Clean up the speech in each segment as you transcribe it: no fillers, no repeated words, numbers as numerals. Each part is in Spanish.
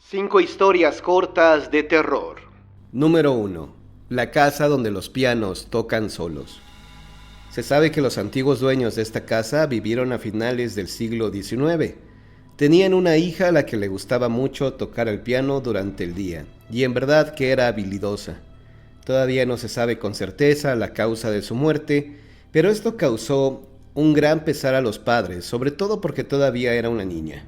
Cinco historias cortas de terror. Número 1. La casa donde los pianos tocan solos. Se sabe que los antiguos dueños de esta casa vivieron a finales del siglo XIX. Tenían una hija a la que le gustaba mucho tocar el piano durante el día, y en verdad que era habilidosa. Todavía no se sabe con certeza la causa de su muerte, pero esto causó un gran pesar a los padres, sobre todo porque todavía era una niña.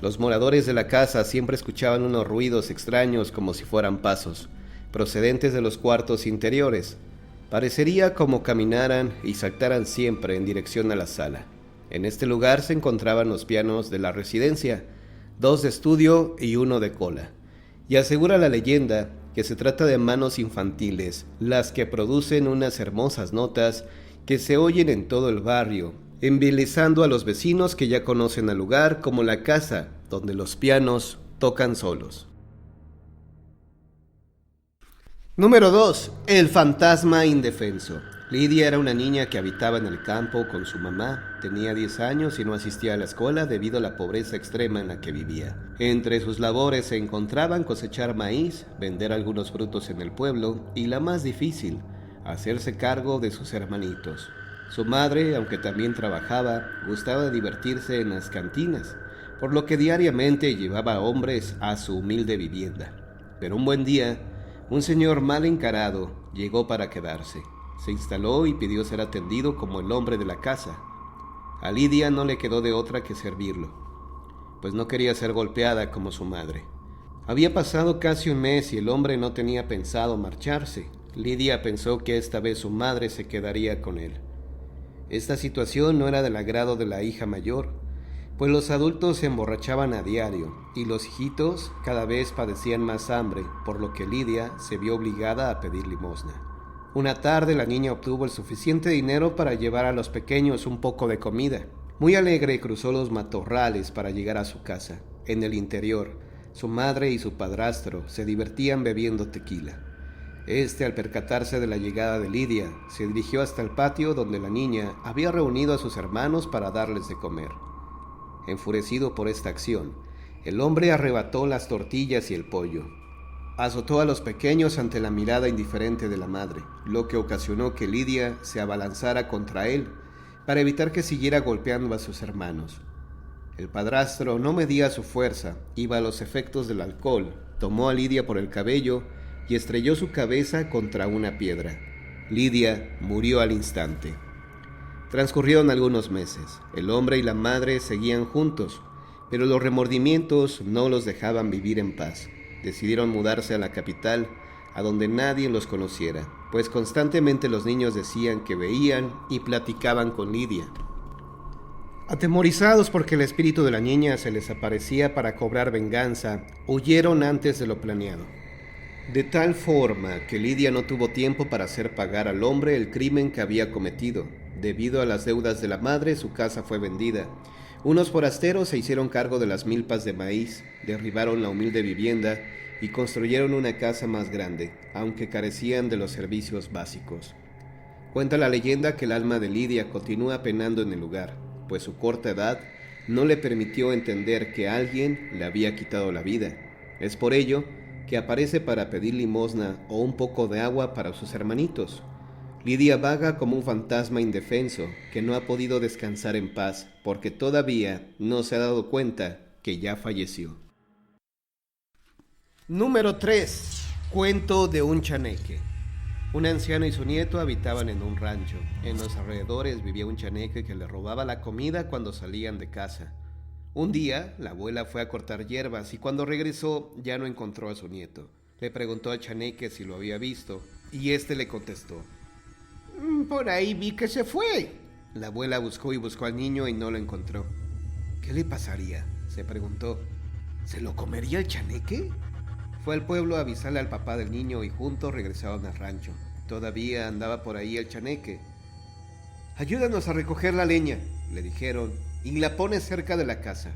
Los moradores de la casa siempre escuchaban unos ruidos extraños como si fueran pasos, procedentes de los cuartos interiores. Parecería como caminaran y saltaran siempre en dirección a la sala. En este lugar se encontraban los pianos de la residencia, 2 de estudio y 1 de cola. Y asegura la leyenda que se trata de manos infantiles, las que producen unas hermosas notas que se oyen en todo el barrio, embelesando a los vecinos que ya conocen al lugar como la casa donde los pianos tocan solos. Número 2. El fantasma indefenso. Lidia era una niña que habitaba en el campo con su mamá. Tenía 10 años y no asistía a la escuela debido a la pobreza extrema en la que vivía. Entre sus labores se encontraban cosechar maíz, vender algunos frutos en el pueblo y la más difícil, hacerse cargo de sus hermanitos. Su madre, aunque también trabajaba, gustaba de divertirse en las cantinas, por lo que diariamente llevaba a hombres a su humilde vivienda. Pero un buen día, un señor mal encarado llegó para quedarse. Se instaló y pidió ser atendido como el hombre de la casa. A Lidia no le quedó de otra que servirlo, pues no quería ser golpeada como su madre. Había pasado casi un mes y el hombre no tenía pensado marcharse. Lidia pensó que esta vez su madre se quedaría con él. Esta situación no era del agrado de la hija mayor, pues los adultos se emborrachaban a diario y los hijitos cada vez padecían más hambre, por lo que Lidia se vio obligada a pedir limosna. Una tarde la niña obtuvo el suficiente dinero para llevar a los pequeños un poco de comida. Muy alegre cruzó los matorrales para llegar a su casa. En el interior, su madre y su padrastro se divertían bebiendo tequila. Al percatarse de la llegada de Lidia, se dirigió hasta el patio donde la niña había reunido a sus hermanos para darles de comer. Enfurecido por esta acción, el hombre arrebató las tortillas y el pollo. Azotó a los pequeños ante la mirada indiferente de la madre, lo que ocasionó que Lidia se abalanzara contra él para evitar que siguiera golpeando a sus hermanos. El padrastro no medía su fuerza, iba a los efectos del alcohol, tomó a Lidia por el cabello y estrelló su cabeza contra una piedra. Lidia murió al instante. Transcurrieron algunos meses. El hombre y la madre seguían juntos, pero los remordimientos no los dejaban vivir en paz. Decidieron mudarse a la capital, a donde nadie los conociera, pues constantemente los niños decían que veían y platicaban con Lidia. Atemorizados porque el espíritu de la niña se les aparecía para cobrar venganza, huyeron antes de lo planeado. De tal forma que Lidia no tuvo tiempo para hacer pagar al hombre el crimen que había cometido. Debido a las deudas de la madre, su casa fue vendida. Unos forasteros se hicieron cargo de las milpas de maíz, derribaron la humilde vivienda y construyeron una casa más grande, aunque carecían de los servicios básicos. Cuenta la leyenda que el alma de Lidia continúa penando en el lugar, pues su corta edad no le permitió entender que alguien le había quitado la vida. Es por ello que aparece para pedir limosna o un poco de agua para sus hermanitos. Lidia vaga como un fantasma indefenso que no ha podido descansar en paz porque todavía no se ha dado cuenta que ya falleció. Número 3. Cuento de un chaneque. Un anciano y su nieto habitaban en un rancho. En los alrededores vivía un chaneque que le robaba la comida cuando salían de casa. Un día, la abuela fue a cortar hierbas y cuando regresó ya no encontró a su nieto. Le preguntó al chaneque si lo había visto y éste le contestó: Por ahí vi que se fue. La abuela buscó y buscó al niño y no lo encontró. ¿Qué le pasaría?, se preguntó. ¿Se lo comería el chaneque? Fue al pueblo a avisarle al papá del niño y juntos regresaron al rancho. Todavía andaba por ahí el chaneque. «Ayúdanos a recoger la leña», le dijeron, «y la pones cerca de la casa».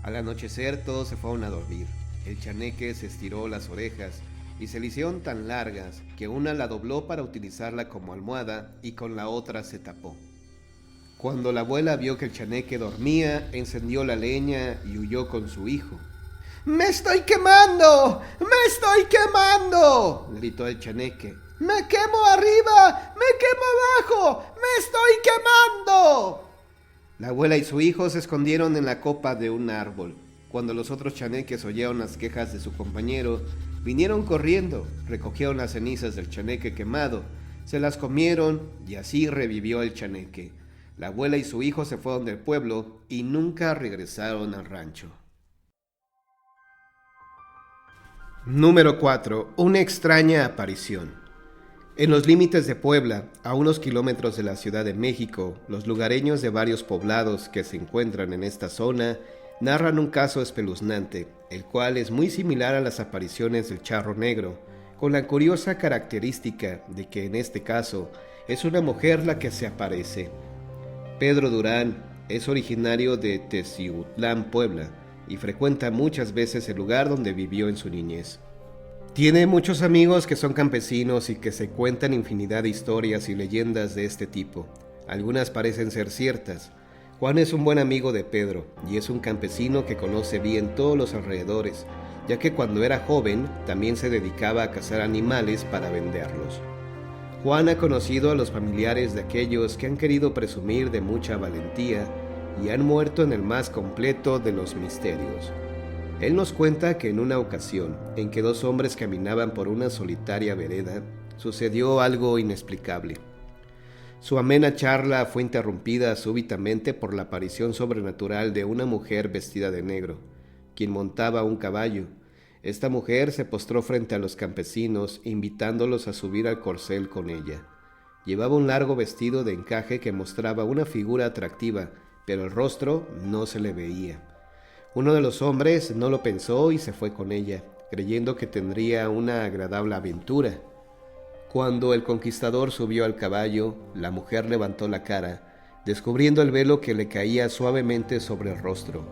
Al anochecer todos se fueron a dormir. El chaneque se estiró las orejas y se le hicieron tan largas que una la dobló para utilizarla como almohada y con la otra se tapó. Cuando la abuela vio que el chaneque dormía, encendió la leña y huyó con su hijo. ¡Me estoy quemando! ¡Me estoy quemando! Gritó el chaneque. ¡Me quemo arriba! ¡Me quemo abajo! ¡Me estoy quemando! La abuela y su hijo se escondieron en la copa de un árbol. Cuando los otros chaneques oyeron las quejas de su compañero, vinieron corriendo, recogieron las cenizas del chaneque quemado, se las comieron y así revivió el chaneque. La abuela y su hijo se fueron del pueblo y nunca regresaron al rancho. Número 4. Una extraña aparición. En los límites de Puebla, a unos kilómetros de la Ciudad de México, los lugareños de varios poblados que se encuentran en esta zona narran un caso espeluznante, el cual es muy similar a las apariciones del charro negro, con la curiosa característica de que en este caso es una mujer la que se aparece. Pedro Durán es originario de Teciutlán, Puebla, y frecuenta muchas veces el lugar donde vivió en su niñez. Tiene muchos amigos que son campesinos y que se cuentan infinidad de historias y leyendas de este tipo. Algunas parecen ser ciertas. Juan es un buen amigo de Pedro y es un campesino que conoce bien todos los alrededores, ya que cuando era joven también se dedicaba a cazar animales para venderlos. Juan ha conocido a los familiares de aquellos que han querido presumir de mucha valentía y han muerto en el más completo de los misterios. Él nos cuenta que en una ocasión en que dos hombres caminaban por una solitaria vereda, sucedió algo inexplicable. Su amena charla fue interrumpida súbitamente por la aparición sobrenatural de una mujer vestida de negro, quien montaba un caballo. Esta mujer se postró frente a los campesinos, invitándolos a subir al corcel con ella. Llevaba un largo vestido de encaje que mostraba una figura atractiva, pero el rostro no se le veía. Uno de los hombres no lo pensó y se fue con ella, creyendo que tendría una agradable aventura. Cuando el conquistador subió al caballo, la mujer levantó la cara, descubriendo el velo que le caía suavemente sobre el rostro.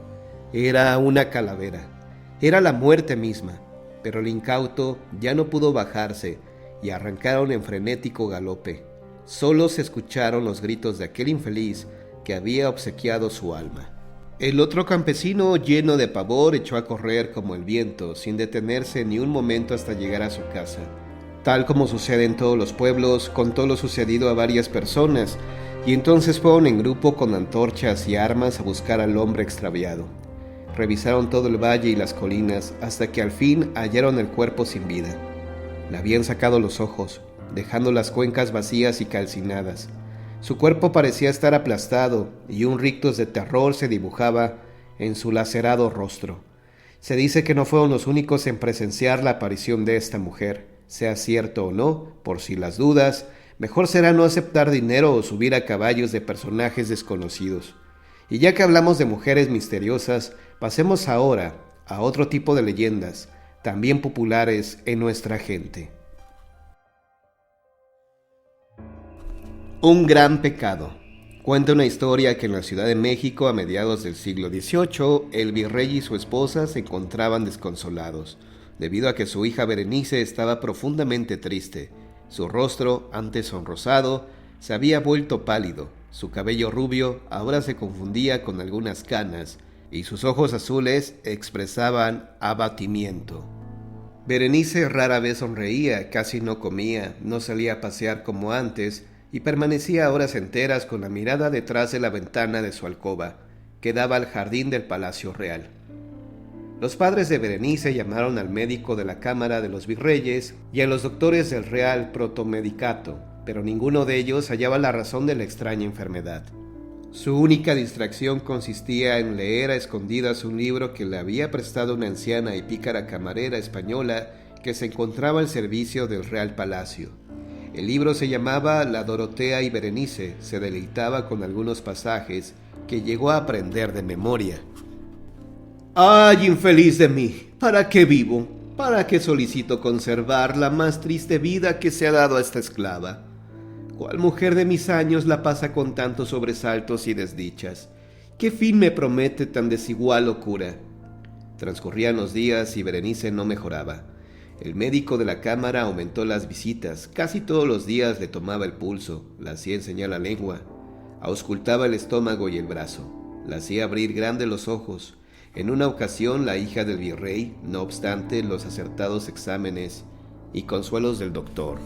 Era una calavera, era la muerte misma, pero el incauto ya no pudo bajarse y arrancaron en frenético galope. Solo se escucharon los gritos de aquel infeliz que había obsequiado su alma. El otro campesino, lleno de pavor, echó a correr como el viento, sin detenerse ni un momento hasta llegar a su casa. Tal como sucede en todos los pueblos, contó lo sucedido a varias personas, y entonces fueron en grupo con antorchas y armas a buscar al hombre extraviado. Revisaron todo el valle y las colinas, hasta que al fin hallaron el cuerpo sin vida. Le habían sacado los ojos, dejando las cuencas vacías y calcinadas. Su cuerpo parecía estar aplastado y un rictus de terror se dibujaba en su lacerado rostro. Se dice que no fueron los únicos en presenciar la aparición de esta mujer. Sea cierto o no, por si las dudas, mejor será no aceptar dinero o subir a caballos de personajes desconocidos. Y ya que hablamos de mujeres misteriosas, pasemos ahora a otro tipo de leyendas, también populares en nuestra gente. Un gran pecado. Cuenta una historia que en la Ciudad de México, a mediados del siglo XVIII, el virrey y su esposa se encontraban desconsolados, debido a que su hija Berenice estaba profundamente triste. Su rostro, antes sonrosado, se había vuelto pálido, su cabello rubio ahora se confundía con algunas canas, y sus ojos azules expresaban abatimiento. Berenice rara vez sonreía, casi no comía, no salía a pasear como antes, y permanecía horas enteras con la mirada detrás de la ventana de su alcoba, que daba al jardín del Palacio Real. Los padres de Berenice llamaron al médico de la Cámara de los Virreyes y a los doctores del Real Protomedicato, pero ninguno de ellos hallaba la razón de la extraña enfermedad. Su única distracción consistía en leer a escondidas un libro que le había prestado una anciana y pícara camarera española que se encontraba al servicio del Real Palacio. El libro se llamaba La Dorotea y Berenice. Se deleitaba con algunos pasajes que llegó a aprender de memoria. ¡Ay, infeliz de mí! ¿Para qué vivo? ¿Para qué solicito conservar la más triste vida que se ha dado a esta esclava? ¿Cuál mujer de mis años la pasa con tantos sobresaltos y desdichas? ¿Qué fin me promete tan desigual locura? Transcurrían los días y Berenice no mejoraba. El médico de la cámara aumentó las visitas. Casi todos los días le tomaba el pulso, la hacía enseñar la lengua, auscultaba el estómago y el brazo, la hacía abrir grandes los ojos. En una ocasión, la hija del virrey, no obstante los acertados exámenes y consuelos del doctor,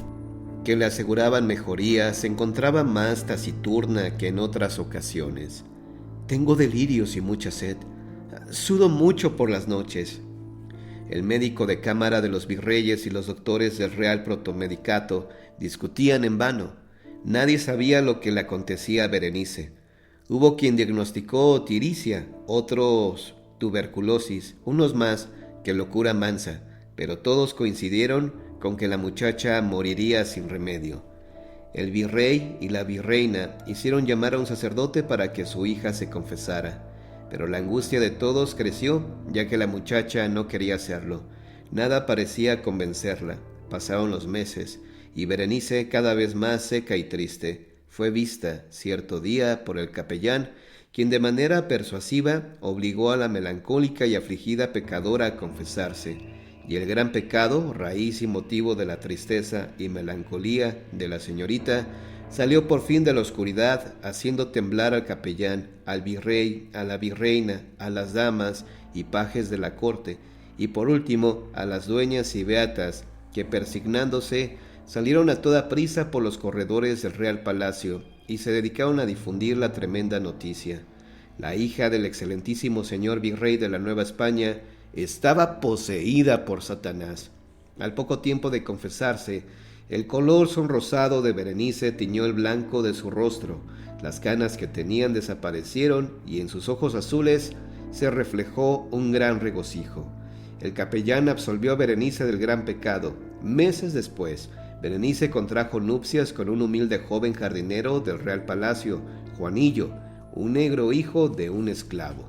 que le aseguraban mejoría, se encontraba más taciturna que en otras ocasiones. «Tengo delirios y mucha sed. Sudo mucho por las noches». El médico de cámara de los virreyes y los doctores del Real Protomedicato discutían en vano. Nadie sabía lo que le acontecía a Berenice. Hubo quien diagnosticó tiricia, otros tuberculosis, unos más que locura mansa, pero todos coincidieron con que la muchacha moriría sin remedio. El virrey y la virreina hicieron llamar a un sacerdote para que su hija se confesara, pero la angustia de todos creció, ya que la muchacha no quería hacerlo. Nada parecía convencerla. Pasaron los meses, y Berenice, cada vez más seca y triste, fue vista cierto día por el capellán, quien de manera persuasiva obligó a la melancólica y afligida pecadora a confesarse, y el gran pecado, raíz y motivo de la tristeza y melancolía de la señorita, salió por fin de la oscuridad, haciendo temblar al capellán, al virrey, a la virreina, a las damas y pajes de la corte, y por último a las dueñas y beatas, que persignándose salieron a toda prisa por los corredores del Real Palacio y se dedicaron a difundir la tremenda noticia. La hija del excelentísimo señor virrey de la Nueva España estaba poseída por Satanás. Al poco tiempo de confesarse, el color sonrosado de Berenice tiñó el blanco de su rostro, las canas que tenían desaparecieron y en sus ojos azules se reflejó un gran regocijo. El capellán absolvió a Berenice del gran pecado. Meses después, Berenice contrajo nupcias con un humilde joven jardinero del Real Palacio, Juanillo, un negro hijo de un esclavo.